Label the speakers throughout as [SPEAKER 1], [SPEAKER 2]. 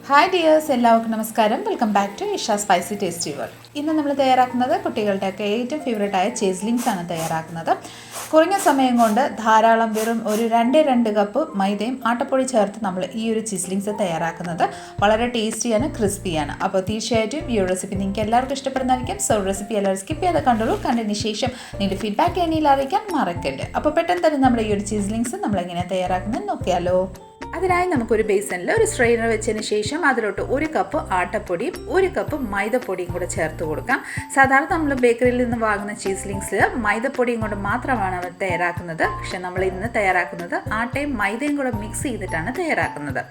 [SPEAKER 1] Hi dears, എല്ലാവർക്കും നമസ്കാരം. Welcome back to Isha spicy tasty world. ഇന്ന് നമ്മൾ തയ്യാറാക്കുന്നത് കുട്ടികളുടെയൊക്കെ ഏറ്റവും ഫേവറേറ്റായ ചീസ്ലിങ്സ് ആണ് തയ്യാറാക്കുന്നത്. കുറഞ്ഞ സമയം കൊണ്ട് ധാരാളം വെറും ഒരു 2 കപ്പ് മൈദയും ആട്ടപ്പൊടി ചേർത്ത് നമ്മൾ ഈ ഒരു ചീസ്ലിങ്സ് തയ്യാറാക്കുന്നത് വളരെ ടേസ്റ്റിയാണ്, ക്രിസ്പിയാണ്. അപ്പോൾ തീർച്ചയായിട്ടും ഈ ഒരു റെസിപ്പി നിങ്ങൾക്ക് എല്ലാവർക്കും ഇഷ്ടപ്പെടുന്നതായിരിക്കും. സോ റെസിപ്പി എല്ലാവരും സ്കിപ്പ് ചെയ്ത് കണ്ടോളൂ. കണ്ടതിന് ശേഷം നിങ്ങളുടെ ഫീഡ്ബാക്ക് എന്നിൽ അറിയിക്കാൻ മറക്കരുത്. അപ്പോൾ പെട്ടെന്ന് തന്നെ നമ്മുടെ ഈ ഒരു ചീസ്ലിങ്സ് നമ്മൾ എങ്ങനെയാണ് തയ്യാറാക്കുന്നത് നോക്കിയാലോ. അതിനായി നമുക്കൊരു ബേസനിൽ ഒരു സ്ട്രെയിനർ വെച്ചതിന് ശേഷം അതിലോട്ട് 1 കപ്പ് ആട്ടപ്പൊടിയും 1 കപ്പ് മൈദപ്പൊടിയും കൂടെ ചേർത്ത് കൊടുക്കാം. സാധാരണ നമ്മൾ ബേക്കറിയിൽ നിന്ന് വാങ്ങുന്ന ചീസ്ലിങ്സിൽ മൈദപ്പൊടിയും കൊണ്ട് മാത്രമാണ് അവർ തയ്യാറാക്കുന്നത്. പക്ഷെ നമ്മൾ ഇന്ന് തയ്യാറാക്കുന്നത് ആട്ടയും മൈദയും കൂടെ മിക്സ് ചെയ്തിട്ടാണ് തയ്യാറാക്കുന്നത്.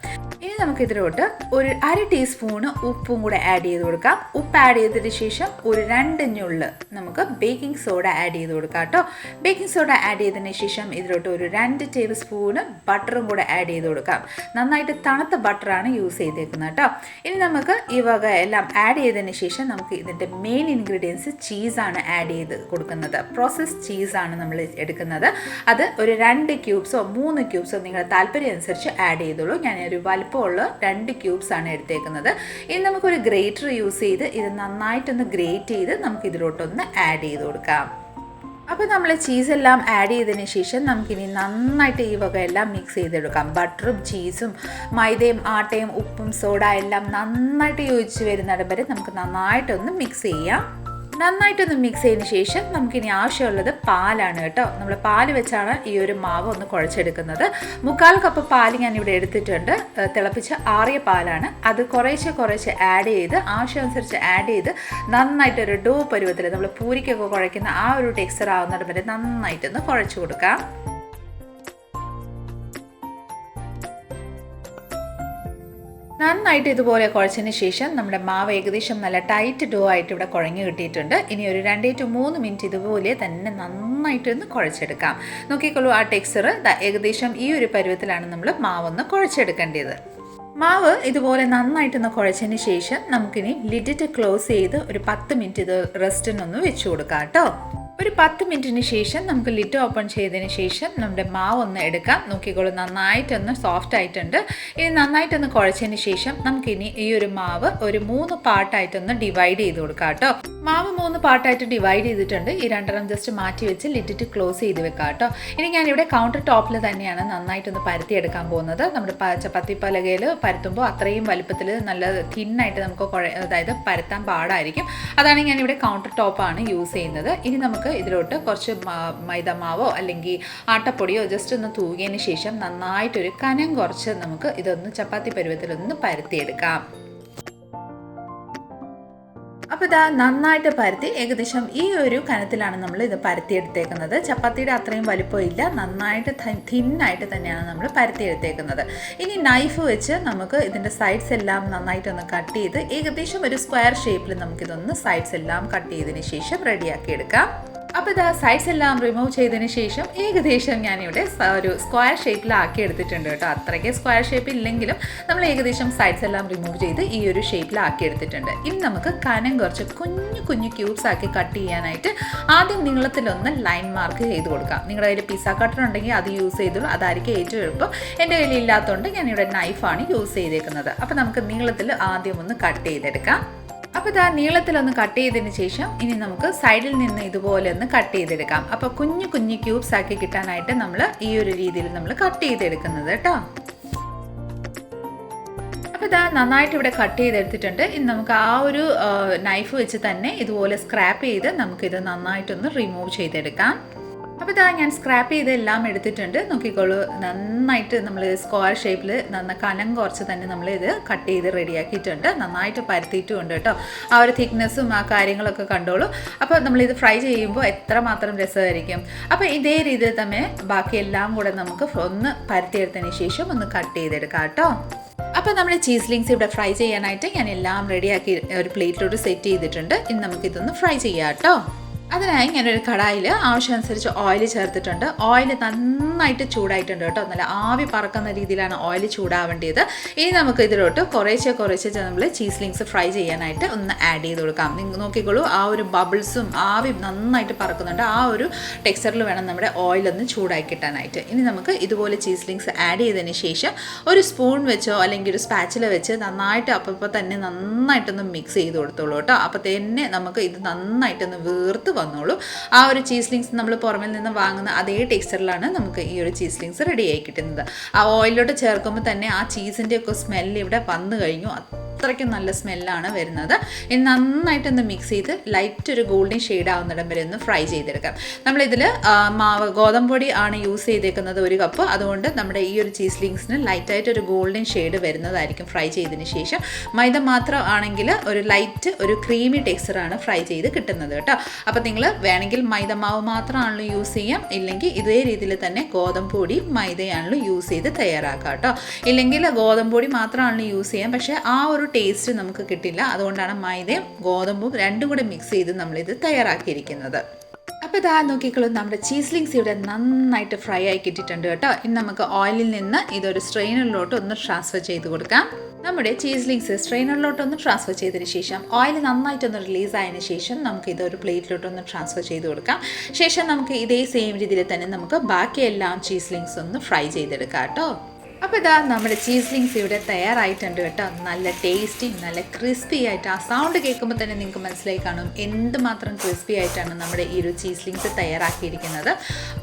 [SPEAKER 1] ഇനി നമുക്കിതിലോട്ട് ഒരു 1/2 ടീസ്പൂണ് ഉപ്പും കൂടെ ആഡ് ചെയ്ത് കൊടുക്കാം. ഉപ്പ് ആഡ് ചെയ്തതിന് ശേഷം ഒരു 2 ഞുള്ള് നമുക്ക് ബേക്കിംഗ് സോഡ ആഡ് ചെയ്ത് കൊടുക്കാം കേട്ടോ. ബേക്കിംഗ് സോഡ ആഡ് ചെയ്തതിന് ശേഷം ഇതിലോട്ട് ഒരു 2 ടേബിൾ സ്പൂണ് ബട്ടറും കൂടെ ആഡ് ചെയ്ത് കൊടുക്കാം. നന്നായിട്ട് തണുത്ത ബട്ടറാണ് യൂസ് ചെയ്തേക്കുന്നത് കേട്ടോ. ഇനി നമുക്ക് ഈ വക എല്ലാം ആഡ് ചെയ്തതിന് ശേഷം നമുക്ക് ഇതിൻ്റെ മെയിൻ ഇൻഗ്രീഡിയൻസ് ചീസാണ് ആഡ് ചെയ്ത് കൊടുക്കുന്നത്. പ്രോസസ്ഡ് ചീസാണ് നമ്മൾ എടുക്കുന്നത്. അത് ഒരു 2 ക്യൂബ്സോ 3 ക്യൂബ്സോ നിങ്ങളുടെ താല്പര്യം അനുസരിച്ച് ആഡ് ചെയ്തോളൂ. ഞാനൊരു വലുപ്പമുള്ള 2 ക്യൂബ്സ് ആണ് എടുത്തേക്കുന്നത്. ഇനി നമുക്കൊരു ഗ്രേറ്റർ യൂസ് ചെയ്ത് ഇത് നന്നായിട്ടൊന്ന് ഗ്രേറ്റ് ചെയ്ത് നമുക്ക് ഇതിലോട്ടൊന്ന് ആഡ് ചെയ്ത് കൊടുക്കാം. അപ്പോൾ നമ്മൾ ചീസെല്ലാം ആഡ് ചെയ്തതിന് ശേഷം നമുക്കിനി നന്നായിട്ട് ഈ വക എല്ലാം മിക്സ് ചെയ്തെടുക്കാം. ബട്ടറും ചീസും മൈദയും ആട്ടയും ഉപ്പും സോഡ എല്ലാം നന്നായിട്ട് യോജിച്ച് വരുന്നിടം വരെ നമുക്ക് നന്നായിട്ടൊന്ന് മിക്സ് ചെയ്യാം. നന്നായിട്ടൊന്ന് മിക്സ് ചെയ്തതിന് ശേഷം നമുക്കിനി ആവശ്യമുള്ളത് പാലാണ് കേട്ടോ. നമ്മൾ പാല് വെച്ചാണ് ഈ ഒരു മാവ് ഒന്ന് കുഴച്ചെടുക്കുന്നത്. 1/4 കപ്പ് പാല് ഞാനിവിടെ എടുത്തിട്ടുണ്ട്. തിളപ്പിച്ച് ആറിയ പാലാണ്. അത് കുറേശ്ശെ ആഡ് ചെയ്ത് ആവശ്യമനുസരിച്ച് ആഡ് ചെയ്ത് നന്നായിട്ടൊരു ഡോ പരുവത്തിൽ നമ്മൾ പൂരിക്കൊക്കെ കുഴയ്ക്കുന്ന ആ ഒരു ടെക്സ്ചർ ആവുന്നിടം വരെ നന്നായിട്ടൊന്ന് കുഴച്ച് കൊടുക്കാം. നന്നായിട്ട് ഇതുപോലെ കുഴച്ചതിന് ശേഷം നമ്മുടെ മാവ് ഏകദേശം നല്ല ടൈറ്റ് ഡോ ആയിട്ട് ഇവിടെ കുഴഞ്ഞു കിട്ടിയിട്ടുണ്ട്. ഇനി ഒരു 2 to 3 മിനിറ്റ് ഇതുപോലെ തന്നെ നന്നായിട്ടൊന്ന് കുഴച്ചെടുക്കാം. നോക്കിക്കോളൂ, ആ ടെക്സ്ചർ ഏകദേശം ഈ ഒരു പരുവത്തിലാണ് നമ്മൾ മാവൊന്ന് കുഴച്ചെടുക്കേണ്ടത്. മാവ് ഇതുപോലെ നന്നായിട്ടൊന്ന് കുഴച്ചതിന് ശേഷം നമുക്കിനി ലിഡിറ്റ് ക്ലോസ് ചെയ്ത് ഒരു 10 മിനിറ്റ് ഇത് റെസ്റ്റിനൊന്ന് വെച്ച് കൊടുക്കാം കേട്ടോ. ഒരു 10 മിനിറ്റിന് ശേഷം നമുക്ക് ലിഡ് ഓപ്പൺ ചെയ്തതിന് ശേഷം നമ്മുടെ മാവ് ഒന്ന് എടുക്കാം. നോക്കിക്കോളൂ, നന്നായിട്ടൊന്ന് സോഫ്റ്റ് ആയിട്ടുണ്ട്. ഇനി നന്നായിട്ടൊന്ന് കുഴച്ചതിന് ശേഷം നമുക്കിനി ഈ ഒരു മാവ് ഒരു 3 പാർട്ടായിട്ടൊന്ന് ഡിവൈഡ് ചെയ്ത് കൊടുക്കാം കേട്ടോ. മാവ് 3 പാർട്ടായിട്ട് ഡിവൈഡ് ചെയ്തിട്ടുണ്ട്. ഈ 2 ജസ്റ്റ് മാറ്റി വെച്ച് ലിഡിറ്റ് ക്ലോസ് ചെയ്ത് വെക്കാം കേട്ടോ. ഇനി ഞാനിവിടെ കൗണ്ടർ ടോപ്പിൽ തന്നെയാണ് നന്നായിട്ടൊന്ന് പരത്തിയെടുക്കാൻ പോകുന്നത്. നമ്മുടെ ചപ്പാത്തി പലകയിൽ പരത്തുമ്പോൾ അത്രയും വലുപ്പത്തിൽ നല്ല തിന്നായിട്ട് നമുക്ക് അതായത് പരത്താൻ പാടായിരിക്കും. അതാണ് ഞാനിവിടെ കൗണ്ടർ ടോപ്പാണ് യൂസ് ചെയ്യുന്നത്. ഇനി നമുക്ക് ഇതിലോട്ട് കുറച്ച് മൈദമാവോ അല്ലെങ്കിൽ ആട്ടപ്പൊടിയോ ജസ്റ്റ് ഒന്ന് തൂകിയതിന് ശേഷം നന്നായിട്ടൊരു കനം കുറച്ച് നമുക്ക് ഇതൊന്ന് ചപ്പാത്തി പരുവത്തിലൊന്ന് പരത്തിയെടുക്കാം. അപ്പോൾ ഇതാ നന്നായിട്ട് പരത്തി ഏകദേശം ഈ ഒരു കനത്തിലാണ് നമ്മൾ ഇത് പരത്തിയെടുത്തേക്കുന്നത്. ചപ്പാത്തിയുടെ അത്രയും വലുപ്പമില്ല, നന്നായിട്ട് തിന്നായിട്ട് തന്നെയാണ് നമ്മൾ പരത്തിയെടുത്തേക്കുന്നത്. ഇനി നൈഫ് വെച്ച് നമുക്ക് ഇതിൻ്റെ സൈഡ്സ് എല്ലാം നന്നായിട്ടൊന്ന് കട്ട് ചെയ്ത് ഏകദേശം ഒരു സ്ക്വയർ ഷേപ്പിൽ നമുക്കിതൊന്ന് സൈഡ്സ് എല്ലാം കട്ട് ചെയ്തതിന് ശേഷം റെഡിയാക്കി എടുക്കാം. അപ്പോൾ ഇതാ സൈഡ്സ് എല്ലാം റിമൂവ് ചെയ്തതിന് ശേഷം ഏകദേശം ഞാനിവിടെ ഒരു സ്ക്വയർ ഷേപ്പിലാക്കി എടുത്തിട്ടുണ്ട് കേട്ടോ. അത്രയ്ക്ക് സ്ക്വയർ ഷേപ്പ് ഇല്ലെങ്കിലും നമ്മൾ ഏകദേശം സൈഡ്സ് എല്ലാം റിമൂവ് ചെയ്ത് ഈ ഒരു ഷേപ്പിലാക്കി എടുത്തിട്ടുണ്ട്. ഇനി നമുക്ക് കനം കുറച്ച് കുഞ്ഞു ക്യൂബ്സ് ആക്കി കട്ട് ചെയ്യാനായിട്ട് ആദ്യം നീളത്തിലൊന്ന് ലൈൻ മാർക്ക് ചെയ്ത് കൊടുക്കാം. നിങ്ങളുടെ കയ്യിൽ പിസ്സ കട്ടർ ഉണ്ടെങ്കിൽ അത് യൂസ് ചെയ്തോളൂ, അതായിരിക്കും ഏറ്റവും എളുപ്പം. എൻ്റെ കയ്യിൽ ഇല്ലാത്തതുകൊണ്ട് ഞാനിവിടെ നൈഫാണ് യൂസ് ചെയ്തേക്കുന്നത്. അപ്പോൾ നമുക്ക് നീളത്തിൽ ആദ്യം ഒന്ന് കട്ട് ചെയ്തെടുക്കാം. അപ്പോൾ ഇതാ നീളത്തിലൊന്ന് കട്ട് ചെയ്തതിന് ശേഷം ഇനി നമുക്ക് സൈഡിൽ നിന്ന് ഇതുപോലെ ഒന്ന് കട്ട് ചെയ്തെടുക്കാം. അപ്പോൾ കുഞ്ഞു ക്യൂബ്സ് ആക്കി കിട്ടാനായിട്ട് നമ്മൾ ഈ ഒരു രീതിയിൽ നമ്മൾ കട്ട് ചെയ്തെടുക്കുന്നത് കേട്ടോ. അപ്പോൾ ഇതാ നന്നായിട്ട് ഇവിടെ കട്ട് ചെയ്തെടുത്തിട്ടുണ്ട്. ഇനി നമുക്ക് ആ ഒരു നൈഫ് വെച്ച് തന്നെ ഇതുപോലെ സ്ക്രാപ്പ് ചെയ്ത് നമുക്കിത് നന്നായിട്ടൊന്ന് റിമൂവ് ചെയ്തെടുക്കാം. അപ്പോൾ ഇതാ ഞാൻ സ്ക്രാപ്പ് ചെയ്ത് എല്ലാം എടുത്തിട്ടുണ്ട്. നോക്കിക്കോളൂ, നന്നായിട്ട് നമ്മൾ സ്ക്വയർ ഷേപ്പിൽ കനം കുറച്ച് തന്നെ നമ്മൾ ഇത് കട്ട് ചെയ്ത് റെഡിയാക്കിയിട്ടുണ്ട്. നന്നായിട്ട് പരത്തിയിട്ടുമുണ്ട് കേട്ടോ. ആ ഒരു തിക്നെസ്സും ആ കാര്യങ്ങളൊക്കെ കണ്ടോളൂ. അപ്പോൾ നമ്മളിത് ഫ്രൈ ചെയ്യുമ്പോൾ എത്രമാത്രം രസമായിരിക്കും. അപ്പോൾ ഇതേ രീതിയിൽ തന്നെ ബാക്കിയെല്ലാം കൂടെ നമുക്ക് ഒന്ന് പരത്തിയെടുത്തതിന് ശേഷം ഒന്ന് കട്ട് ചെയ്തെടുക്കാം കേട്ടോ. അപ്പോൾ നമ്മൾ ചീസ്ലിങ്സ് ഇവിടെ ഫ്രൈ ചെയ്യാനായിട്ട് ഞാൻ എല്ലാം റെഡിയാക്കി ഒരു പ്ലേറ്റിലോട്ട് സെറ്റ് ചെയ്തിട്ടുണ്ട്. ഇനി നമുക്കിതൊന്ന് ഫ്രൈ ചെയ്യാം കേട്ടോ. അതിനായി ഞാനൊരു കടായിൽ ആവശ്യമനുസരിച്ച് ഓയിൽ ചേർത്തിട്ടുണ്ട്. ഓയിൽ നന്നായിട്ട് ചൂടായിട്ടുണ്ട് കേട്ടോ. നല്ല ആവി പറക്കുന്ന രീതിയിലാണ് ഓയിൽ ചൂടാവേണ്ടത്. ഇനി നമുക്ക് ഇതിലോട്ട് കുറേശ്ശെ നമ്മൾ ചീസ്ലിങ്സ് ഫ്രൈ ചെയ്യാനായിട്ട് ഒന്ന് ആഡ് ചെയ്ത് കൊടുക്കാം. നിങ്ങൾ നോക്കിക്കോളൂ, ആ ഒരു ബബിൾസും ആവി നന്നായിട്ട് പറക്കുന്നുണ്ട്. ആ ഒരു ടെക്സ്ചറിൽ വേണം നമ്മുടെ ഓയിലൊന്ന് ചൂടാക്കി കിട്ടാനായിട്ട്. ഇനി നമുക്ക് ഇതുപോലെ ചീസ്ലിങ്സ് ആഡ് ചെയ്തതിന് ശേഷം ഒരു സ്പൂൺ വെച്ചോ അല്ലെങ്കിൽ ഒരു സ്പാച്ചില വെച്ച് നന്നായിട്ട് അപ്പോൾ തന്നെ നന്നായിട്ടൊന്ന് മിക്സ് ചെയ്ത് കൊടുത്തോളൂ കേട്ടോ. അപ്പോൾ തന്നെ നമുക്ക് ഇത് നന്നായിട്ടൊന്ന് വീർത്ത് വന്നോളൂ. ആ ഒരു ചീസ്ലിങ്സ് നമ്മൾ പുറമേ നിന്ന് വാങ്ങുന്ന അതേ ടെക്സ്ചറിലാണ് നമുക്ക് ഈ ഒരു ചീസ്ലിങ്സ് റെഡി ആയി കിട്ടുന്നത്. ആ ഓയിലോട്ട് ചേർക്കുമ്പോൾ തന്നെ ആ ചീസിൻ്റെ ഒക്കെ സ്മെല്ല് ഇവിടെ വന്നു കഴിഞ്ഞു. അത്രയ്ക്കും നല്ല സ്മെല്ലാണ് വരുന്നത്. ഇനി നന്നായിട്ടൊന്ന് മിക്സ് ചെയ്ത് ലൈറ്റ് ഒരു ഗോൾഡൻ ഷെയ്ഡ് ആവുന്നിടം വരെ ഒന്ന് ഫ്രൈ ചെയ്തെടുക്കാം. നമ്മളിതിൽ ഗോതമ്പൊടി ആണ് യൂസ് ചെയ്തേക്കുന്നത് 1 കപ്പ്. അതുകൊണ്ട് നമ്മുടെ ഈ ഒരു ചീസ്ലിങ്സിന് ലൈറ്റായിട്ട് ഒരു ഗോൾഡൻ ഷെയ്ഡ് വരുന്നതായിരിക്കും ഫ്രൈ ചെയ്തതിന് ശേഷം. മൈദ മാത്രം ആണെങ്കിൽ ഒരു ലൈറ്റ് ഒരു ക്രീമി ടെക്സ്ചറാണ് ഫ്രൈ ചെയ്ത് കിട്ടുന്നത് കേട്ടോ. അപ്പോൾ നിങ്ങൾ വേണമെങ്കിൽ മൈദ മാവ് മാത്രമാണല്ലോ യൂസ് ചെയ്യാം, ഇല്ലെങ്കിൽ ഇതേ രീതിയിൽ തന്നെ ഗോതമ്പൊടി മൈദയാണല്ലോ യൂസ് ചെയ്ത് തയ്യാറാക്കാം കേട്ടോ. ഇല്ലെങ്കിൽ ഗോതമ്പൊടി മാത്രമാണല്ലോ യൂസ് ചെയ്യാം, പക്ഷേ ആ ഒരു ടേസ്റ്റ് നമുക്ക് കിട്ടില്ല. അതുകൊണ്ടാണ് മൈദയും ഗോതമ്പും രണ്ടും കൂടെ മിക്സ് ചെയ്ത് നമ്മളിത് തയ്യാറാക്കിയിരിക്കുന്നത്. അപ്പോൾ ഇതാ നോക്കിക്കോളൂ, നമ്മുടെ ചീസ്ലിങ്സ് ഇവിടെ നന്നായിട്ട് ഫ്രൈ ആയി കിട്ടിയിട്ടുണ്ട് കേട്ടോ. ഇനി നമുക്ക് ഓയിലിൽ നിന്ന് ഇതൊരു സ്ട്രെയിനറിലോട്ട് ഒന്ന് ട്രാൻസ്ഫർ ചെയ്ത് കൊടുക്കാം. നമ്മുടെ ചീസ്ലിങ്സ് സ്ട്രെയിനറിലോട്ടൊന്ന് ട്രാൻസ്ഫർ ചെയ്തതിന് ശേഷം ഓയിൽ നന്നായിട്ടൊന്ന് റിലീസ് ആയതിനു ശേഷം നമുക്ക് ഇതൊരു പ്ലേറ്റിലോട്ടൊന്ന് ട്രാൻസ്ഫർ ചെയ്ത് കൊടുക്കാം. ശേഷം നമുക്ക് ഇതേ സെയിം രീതിയിൽ തന്നെ നമുക്ക് ബാക്കിയെല്ലാം ചീസ്ലിങ്സ് ഒന്ന് ഫ്രൈ ചെയ്തെടുക്കാം കേട്ടോ. അപ്പോൾ ഇതാ നമ്മുടെ ചീസ്ലിങ്സ് ഇവിടെ തയ്യാറായിട്ടുണ്ട് കേട്ടോ. നല്ല ടേസ്റ്റി, നല്ല ക്രിസ്പി ആയിട്ട്. ആ സൗണ്ട് കേൾക്കുമ്പോൾ തന്നെ നിങ്ങൾക്ക് മനസ്സിലായി കാണും എന്തുമാത്രം ക്രിസ്പി ആയിട്ടാണ് നമ്മുടെ ഈ ഒരു ചീസ്ലിങ്സ് തയ്യാറാക്കിയിരിക്കുന്നത്.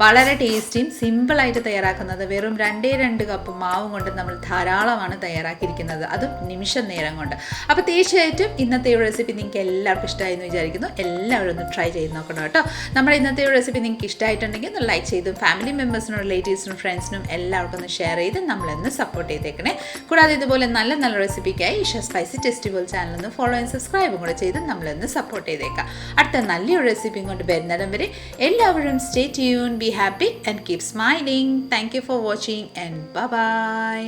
[SPEAKER 1] വളരെ ടേസ്റ്റിയും സിമ്പിളായിട്ട് തയ്യാറാക്കുന്നത്. വെറും 2 കപ്പ് മാവും കൊണ്ട് നമ്മൾ ധാരാളമാണ് തയ്യാറാക്കിയിരിക്കുന്നത്, അതും നിമിഷ നേരം കൊണ്ട്. അപ്പോൾ തീർച്ചയായിട്ടും ഇന്നത്തെ ഒരു റെസിപ്പി നിങ്ങൾക്ക് എല്ലാവർക്കും ഇഷ്ടമായി എന്ന് വിചാരിക്കുന്നു. എല്ലാവരും ഒന്ന് ട്രൈ ചെയ്ത് നോക്കണം കേട്ടോ. നമ്മുടെ ഇന്നത്തെ ഒരു റെസിപ്പി നിങ്ങൾക്ക് ഇഷ്ടമായിട്ടുണ്ടെങ്കിൽ ഒന്ന് ലൈക്ക് ചെയ്തും ഫാമിലി മെമ്പേഴ്സിനും റിലേറ്റീവ്സിനും ഫ്രണ്ട്സിനും എല്ലാവർക്കും ഒന്ന് ഷെയർ ചെയ്ത് നമ്മളെന്ന് സപ്പോർട്ട് ചെയ്തേക്കണേ. കൂടാതെ ഇതുപോലെ നല്ല റെസിപ്പിക്കായി ഇഷ സ്പൈസി ടെസ്റ്റി വേൾഡ് ചാനൽ ഒന്ന് ഫോളോ ആൻഡ് സബ്സ്ക്രൈബും കൂടെ ചെയ്ത് നമ്മളൊന്ന് സപ്പോർട്ട് ചെയ്തേക്കാം. അടുത്ത നല്ലൊരു റെസിപ്പിയും കൊണ്ട് വരുന്നിടം വരെ എല്ലാവരും stay tune, be happy and keep smiling. Thank you for watching and by.